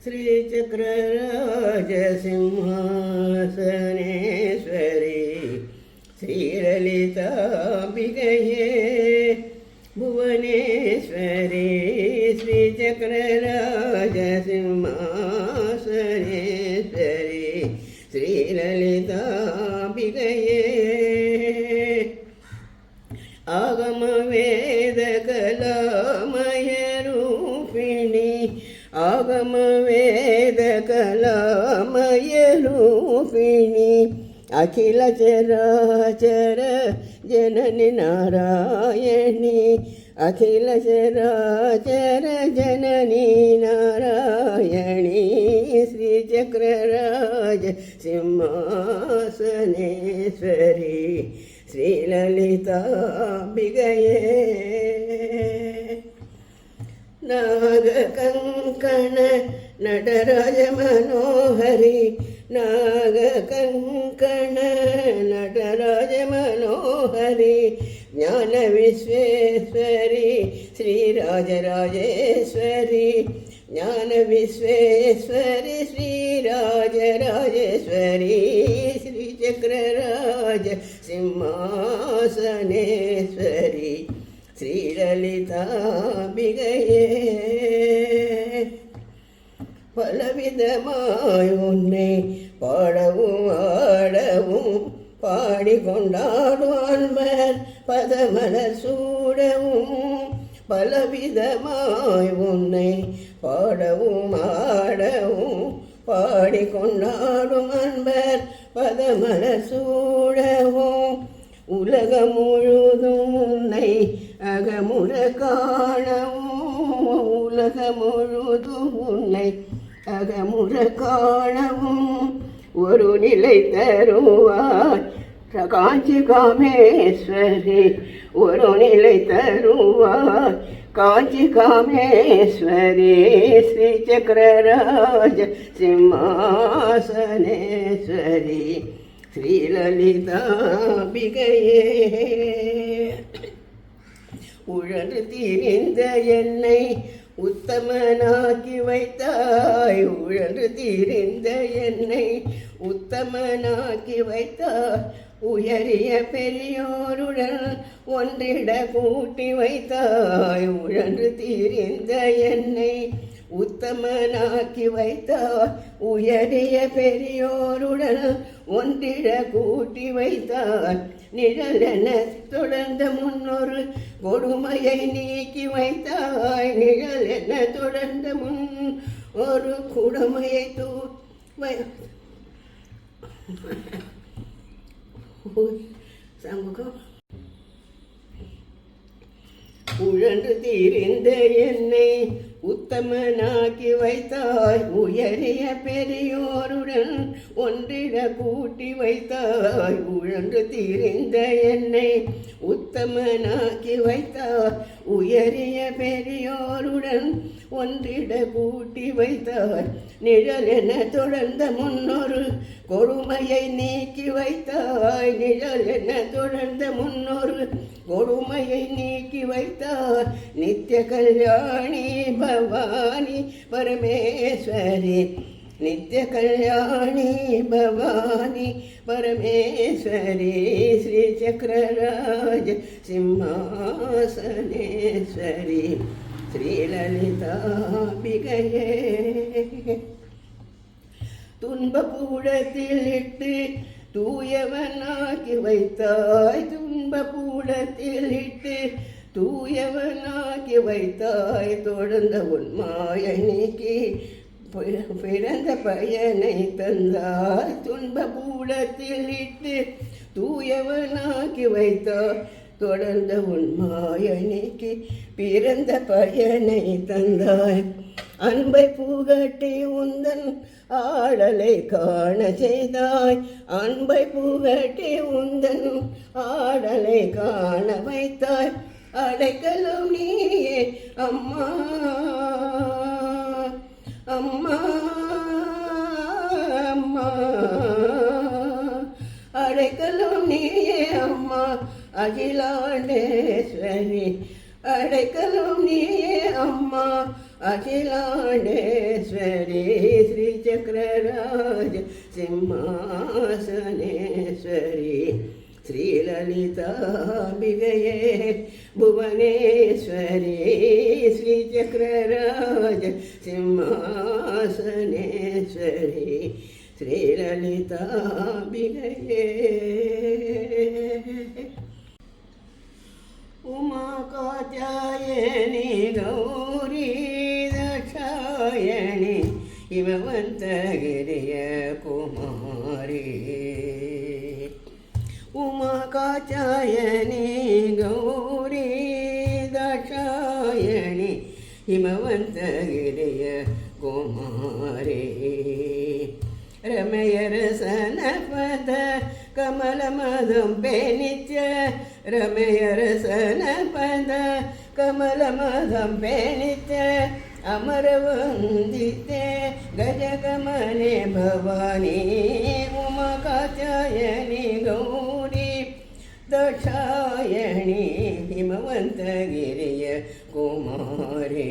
श्रीचक्रराजसिंहासनेश्वरी श्रीललिताम्बिकये भुवनेश्वरी श्रीचक्रराजसिंहासनेश्वरी श्रीललिताम्बिकये आगमवेदकलामयरूपिणी आगमवेदकलामयरूपिणी अखिल चराचर जननी नारायणी अखिल चराचर जननी नारायणी श्रीचक्रराज सिंहासनेश्वरी श्रीललिताम्बिकये नागकङ्कण नटराज मनोहरी नागकङ्कण नटराज मनोहरी ज्ञान विश्वेश्वरी श्रीराजराजेश्वरी ज्ञान विश्वेश्वरी श्रीराजराजेश्वरी श्रीचक्रराज सिंहासनेश्वरी श्रीललिताम्बिकये பலவிதமாய் உன்னை பாடவும் ஆடவும் பாடிக்கொண்டாடும் அன்பர் பதமலர் சூடவும் பலவிதமாய் உன்னை பாடவும் ஆடவும் பாடிக்கொண்டாடும் அன்பர் பதமலர் சூடவும் உலகம் முழுதும் உன்னை அகமுற காணவும் உலகம் முழுதும் உன்னை அகமுற காணவும் ஒரு நிலை தருவாய் காஞ்சி காமேஸ்வரி ஒரு நிலை தருவாய் காஞ்சி காமேஸ்வரி ஸ்ரீசக்கரராஜ சிம்மாசனேஸ்வரி ஸ்ரீலலிதாம்பிகையே உழன்று திரிந்த என்னை உத்தமனாக்கி வைத்தாய் உழன்று திரிந்த என்னை உத்தமனாக்கி வைத்தாய் உயரிய பெரியோருடன் ஒன்றிட கூட்டி வைத்தாய் உழன்று திரிந்த என்னை உத்தமனாக்கி வைத்தாய் உயரிய பெரியோருடன் ஒன்றிட கூட்டி வைத்தாய் நிழலென தொடர்ந்த முன்னொரு கொடுமையை நீக்கி வைத்தாய் நிழலென தொடர்ந்த முன் ஒரு கொடுமையை சமூகம் உழன்று தீர்ந்த என்னை உத்தமனாக்கி வைத்தாய் உயரிய பெரியோருடன் ஒன்றிட கூட்டி வைத்தாய் உழன்று தீர்ந்த என்னை உத்தமனாக்கி வைத்தாய் உயரிய பெரியோருடன் ஒன்றிட கூட்டி வைத்தாய் நிழலென தொடர்ந்த முன்னொரு கொடுமையை நீக்கி வைத்தாய் நிழலென தொடர்ந்த முன்னொரு கொடுமையை நீக்கி வைத்தார் நித்திய கல்யாணி பவானி பரமேஸ்வரி நித்திய கல்யாணி பவானி பரமேஸ்வரி ஸ்ரீ சக்கரராஜ சிம்மாசனேஸ்வரி ஸ்ரீலலிதாம்பிகையே துன்பபூடத்தில் இட்டு தூயவனாக்கி வைத்தாய் துன்பபூடத்தில் இட்டு தூயவனாக்கி வைத்தாய் தொடர்ந்த உன் மாயை நீக்கி பிறந்த பயனை தந்தாய் துன்பபூடத்தில் இட்டு தூயவனாக்கி வைத்தாய் தொடர்ந்த உன் மாயை நீக்கி பிறந்த பயனை தந்தாய் அன்பை புகட்டி உந்தன் ஆடலை காண செய்தாய் அன்பை புகட்டி உந்தன் ஆடலை காண வைத்தாய் அடைக்கலும் நீயே அம்மா அம்மா அம்மா அடைக்கலும் நீயே அம்மா அகிலாண்டேஸ்வரி அடைக்கலம் நீயே அம்மா அகிலாண்டேஸ்வரி ஸ்ரீ சக்கரராஜ சிம்மாசனேஸ்வரி ஸ்ரீலலிதாம்பிகையே புவனேஸ்வரி ஸ்ரீ சக்கரராஜ சிம்மாசனேஸ்வரி ஸ்ரீலலிதாம்பிகையே உமா காத்யாயணி கௌரி தாட்சாயணி இமவந்தகிரிய குமாரி உமா காத்யாயணி கௌரி தாட்சாயணி இமவந்தகிரிய குமாரி ರಮಯರಸನಪದ ಕಮಲಮದಂ ನಿತ್ಯ ರಮಯರಸನಪದ ಕಮಲಮದಂ ನಿತ್ಯ ಅಮರವಂದಿತೆ ಗಜಗಮನೆ ಭವಾನಿ ಉಮಾ ಕಾತ್ಯಾಯನಿ ಗೌರಿ ದಾಕ್ಷಾಯಣಿ ಹಿಮವಂತಗಿರಿಯ ಕುಮಾರಿ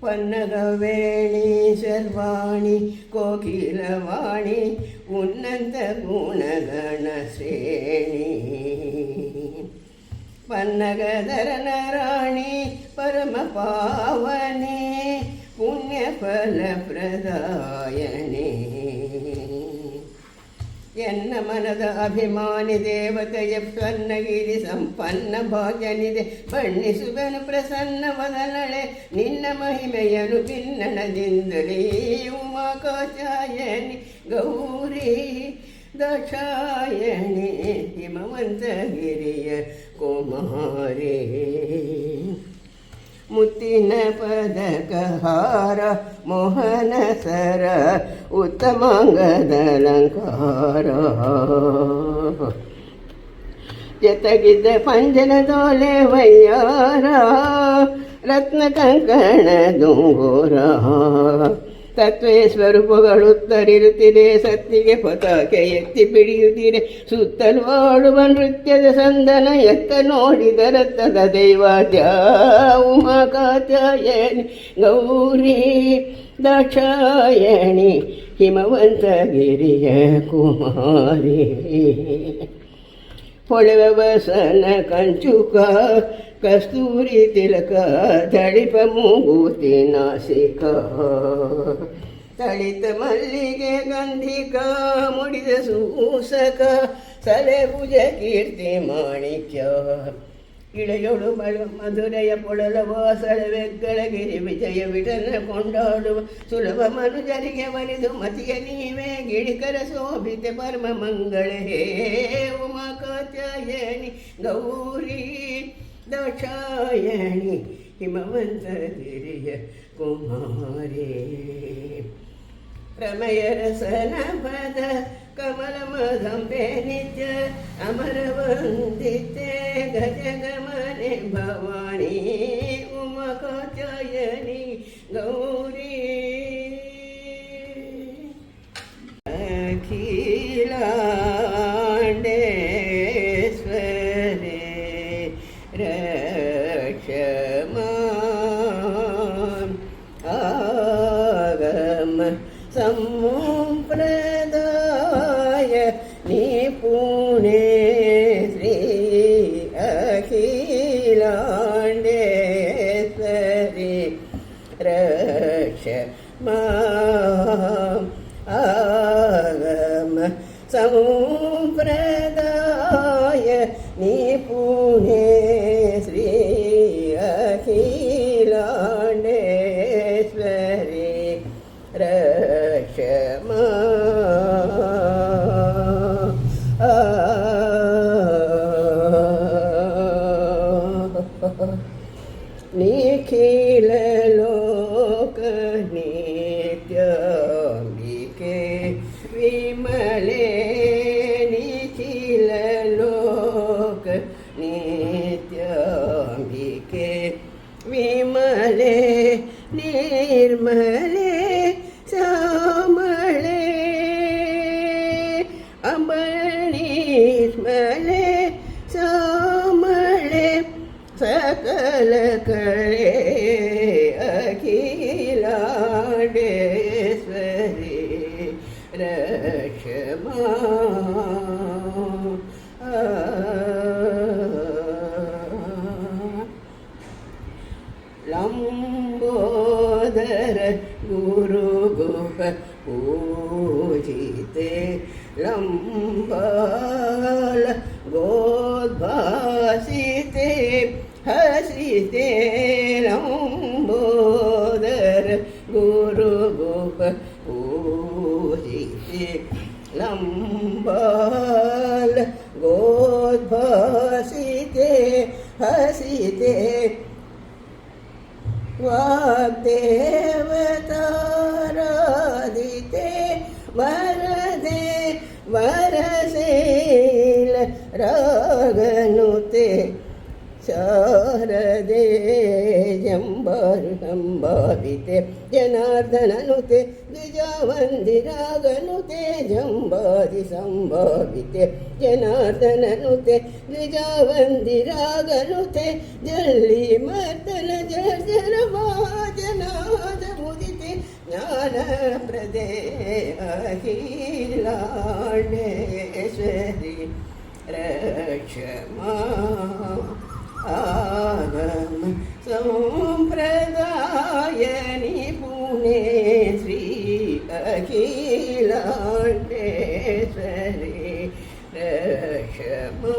ಪನ್ನಗವೇಣಿ ಶರ್ವಾಣಿ ಕೋಕಿಲವಾಣಿ ಉನ್ನತ ಗುಣಗಣ ಶ್ರೇಣಿ ಪನ್ನಗಧರನ ರಾಣಿ ಪರಮ ಪಾವನೆ ಪುಣ್ಯ ಫಲ ಪ್ರದಾಯನೆ ಎನ್ನ ಮನದ ಅಭಿಮಾನಿ ದೇವತೆಯ ಸ್ವರ್ಣಗಿರಿ ಸಂಪನ್ನ ಭಾಗ್ಯನಿದೆ ಬಣ್ಣಿಸುವೆನು ಪ್ರಸನ್ನ ವದನಳೆ ನಿನ್ನ ಮಹಿಮೆಯನು ಭಿನ್ನಣದಿಂದಲೇ ಉಮಾ ಕಾತ್ಯಾಯನಿ ಗೌರಿ ದಾಕ್ಷಾಯಣಿ ಹಿಮವಂತಗಿರಿಯ ಕುಮಾರಿ ಮುತ್ತಿನ ಪದಕಹಾರ ಮೋಹನ ಸರ ಉತ್ತಮಾಂಗದಲಂಕಾರ ಜತಗಿದ್ದ ಪಂಜನದೋಲೆ ವಯ್ಯಾರ ರತ್ನ ಕಂಕಣ ದುಂಗೋರ ತತ್ವೇ ಸ್ವರೂಪಗಳುತ್ತರಿರುತ್ತಿದೆ ಸತ್ತಿಗೆ ಪತಾಕೆ ಎತ್ತಿ ಬಿಡಿಯುತ್ತಿದೆ ಸುತ್ತಲೂ ಆಡುವ ನೃತ್ಯದ ಸಂದನ ಎತ್ತ ನೋಡಿದ ರಥದ ದೈವಾದ್ಯ ಉಮಾ ಕಾತ್ಯಾಯನಿ ಗೌರಿ ದಾಕ್ಷಾಯಣಿ ಹಿಮವಂತಗಿರಿಯ ಕುಮಾರಿ ಪೊಳೆವ ಬಸನ ಕಂಚುಕ ಕಸ್ತೂರಿ ತಿಲಕ ತಳಿಪ ಮೂಗುತಿ ನಾಸಿಕ ತಳಿತ ಮಲ್ಲಿಗೆ ಗಂಧಿಕ ಮುಡಿದ ಸೂಸಕ ಸಲೆಭುಜ ಕೀರ್ತಿ ಮಾಣಿಕ್ಯ ಇಳೆಯೊಳು ಬಳ ಮಧುರೆಯ ಪೊಳಲ ವಾಸಳವೆಗ್ಗಳಗಿರಿ ವಿಜಯ ವಿಠಲ ಕೊಂಡಾಡುವ ಸುಲಭ ಮನುಜರಿಗೆ ಒಲಿದು ಮತಿಯ ನೀವೇ ಗಿಳಿಕರ ಶೋಭಿತೆ ಪರಮ ಮಂಗಳೇ ಉಮಾ ಕಾತ್ಯಾಯನಿ ಗೌರಿ ದಾಕ್ಷಾಯಣಿ ಹಿಮವಂತಗಿರಿಯ ಕುಮಾರಿ ರಮಯರಸನ ಪದ ಕಮಲಮದಂಬೆ ನಿತ್ಯ ಅಮರವಂದಿತೆ ಗಜಗಮನೆ ಭವಾನಿ ಉಮಾ ಕಾತ್ಯಾಯನಿ ಗೌರಿ ಅಖಿಲಾಂಡೇಶ್ವರಿ ರಕ್ಷಮಾ ಆಗಮ ಸಂಪ್ರದಾಯ ನಿಪುಣೆ ಶ್ರೀ ಅಖಿಲಾಂಡೇಶ್ವರಿ ರಕ್ಷಮಾ ಆಗಮ ಸಂಪ್ರದಾಯ ನಿಪುಣೆ ಶ್ರೀ ಅಖಿಲಾಂಡೇಶ್ವರಿ ರಕ್ಷಮಾ ನಿಖಿಲ ಲೋಕ ನಿತ್ಯಾಂಬಿಕೆ ವಿಮಲೆ ನಿಖಿಲ ಲೋಕ ನಿತ್ಯಾಂಬಿಕೆ ವಿಮಲೆ ನಿರ್ಮಲೆ ಶ್ಯಾಮಳೆ ಅಂಬಳೀರ್ಮಲೆ ಶ್ಯಾಮಳೆ अलकले अखिलाण्डेश्वरी रक्षमा लंबोदर गुरुगुह पूजिते लंबाल गोद्भासिते हसिते लंबोदर गुरुगुह पूजिते लंबाल गोद्भासिते हसिते वाग्देवताराधिते वरदे वरशील रागनुते शारदे जम्बारुसम्भाविते जनार्दननुते द्विजावन्दिरागनुते जम्बादिसम्भाविते जनार्दननुते द्विजावन्दिरागनुते जल्लीमर्दन जर्जरवाजनादमुदिते ज्ञानप्रदे अखिलाण्डेश्वरी रक्षमा आगम संप्रदाय निपुणे श्री अखिलाण्डेश्वरी रक्षमा